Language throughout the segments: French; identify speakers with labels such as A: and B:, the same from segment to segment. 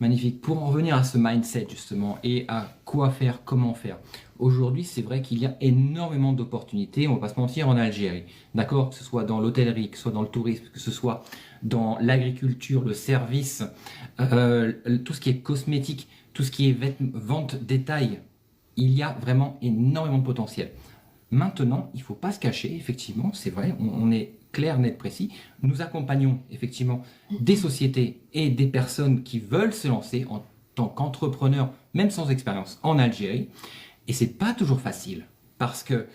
A: Magnifique. Pour en revenir à ce mindset justement et à quoi faire, comment faire. Aujourd'hui, c'est vrai qu'il y a énormément d'opportunités, on va pas se mentir, en Algérie. D'accord? Que ce soit dans l'hôtellerie, que ce soit dans le tourisme, que ce soit dans l'agriculture, le service, tout ce qui est cosmétique, tout ce qui est vente détail. Il y a vraiment énormément de potentiel. Maintenant, il ne faut pas se cacher, effectivement, c'est vrai, on est clair, net, précis. Nous accompagnons effectivement des sociétés et des personnes qui veulent se lancer en tant qu'entrepreneurs, même sans expérience, en Algérie. Et c'est pas toujours facile, parce que,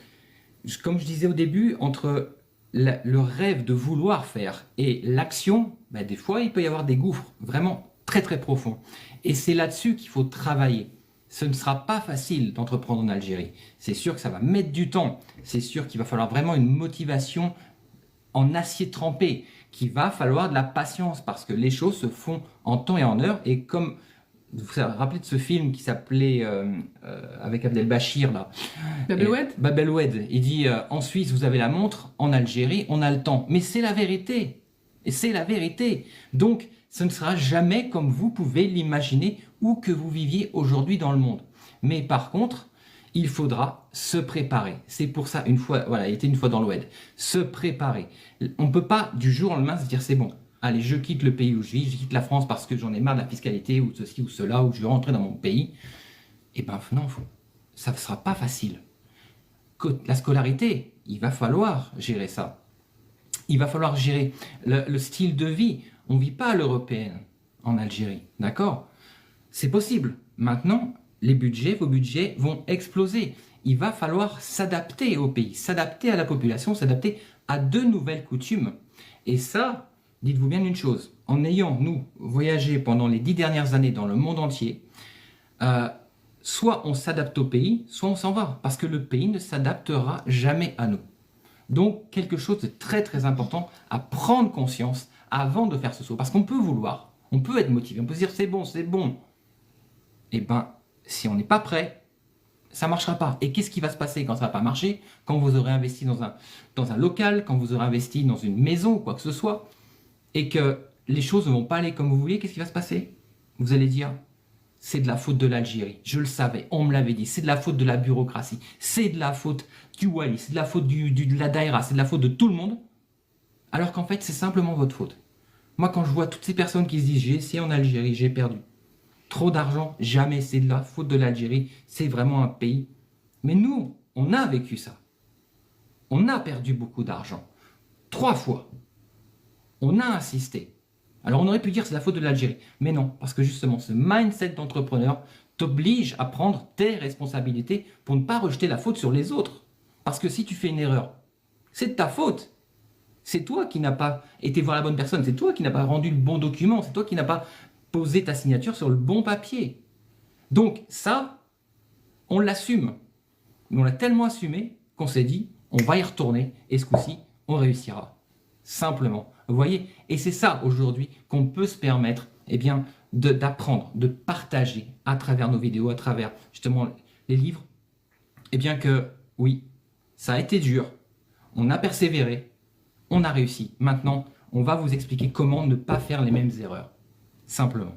A: comme je disais au début, entre le rêve de vouloir faire et l'action, bah, des fois, il peut y avoir des gouffres vraiment très très profonds. Et c'est là-dessus qu'il faut travailler. Ce ne sera pas facile d'entreprendre en Algérie. C'est sûr que ça va mettre du temps. C'est sûr qu'il va falloir vraiment une motivation en acier trempé, qu'il va falloir de la patience, parce que les choses se font en temps et en heure. Et comme vous vous rappelez de ce film qui s'appelait avec Abdelbachir là,
B: Babelwed.
A: Babelwed, il dit en Suisse vous avez la montre, en Algérie on a le temps. Mais c'est la vérité. Et c'est la vérité. Donc ce ne sera jamais comme vous pouvez l'imaginer ou que vous viviez aujourd'hui dans le monde. Mais par contre, il faudra se préparer. C'est pour ça, une fois, voilà, il était une fois dans l'Oued, se préparer. On ne peut pas du jour au lendemain se dire c'est bon, allez, je quitte le pays où je vis, je quitte la France parce que j'en ai marre de la fiscalité ou ceci ou cela, ou je veux rentrer dans mon pays. Eh ben non, ça ne sera pas facile. La scolarité, il va falloir gérer ça. Il va falloir gérer le style de vie. On ne vit pas à l'européenne en Algérie, d'accord? C'est possible. Maintenant, vos budgets vont exploser. Il va falloir s'adapter au pays, s'adapter à la population, s'adapter à de nouvelles coutumes. Et ça, dites-vous bien une chose, en ayant, nous, voyagé pendant les 10 dernières années dans le monde entier, soit on s'adapte au pays, soit on s'en va, parce que le pays ne s'adaptera jamais à nous. Donc, quelque chose de très très important à prendre conscience avant de faire ce saut. Parce qu'on peut vouloir, on peut être motivé, on peut se dire c'est bon, c'est bon. Eh bien, si on n'est pas prêt, ça ne marchera pas. Et qu'est-ce qui va se passer quand ça ne va pas marcher? Quand vous aurez investi dans un local, quand vous aurez investi dans une maison ou quoi que ce soit, et que les choses ne vont pas aller comme vous vouliez, qu'est-ce qui va se passer? Vous allez dire, c'est de la faute de l'Algérie. Je le savais, on me l'avait dit. C'est de la faute de la bureaucratie. C'est de la faute du Wali. C'est de la faute de la Daïra. C'est de la faute de tout le monde. Alors qu'en fait, c'est simplement votre faute. Moi, quand je vois toutes ces personnes qui se disent, j'ai essayé en Algérie, j'ai perdu. Trop d'argent, jamais, c'est de la faute de l'Algérie. C'est vraiment un pays. Mais nous, on a vécu ça. On a perdu beaucoup d'argent. 3 fois. On a insisté. Alors on aurait pu dire c'est la faute de l'Algérie, mais non, parce que justement ce mindset d'entrepreneur t'oblige à prendre tes responsabilités pour ne pas rejeter la faute sur les autres. Parce que si tu fais une erreur, c'est de ta faute. C'est toi qui n'as pas été voir la bonne personne, c'est toi qui n'as pas rendu le bon document, c'est toi qui n'as pas posé ta signature sur le bon papier. Donc ça, on l'assume. Mais on l'a tellement assumé qu'on s'est dit, on va y retourner et ce coup-ci, on réussira. Simplement. Vous voyez? Et c'est ça aujourd'hui qu'on peut se permettre d'apprendre, de partager à travers nos vidéos, à travers justement les livres. Eh bien que oui, ça a été dur, on a persévéré, on a réussi. Maintenant, on va vous expliquer comment ne pas faire les mêmes erreurs. Simplement.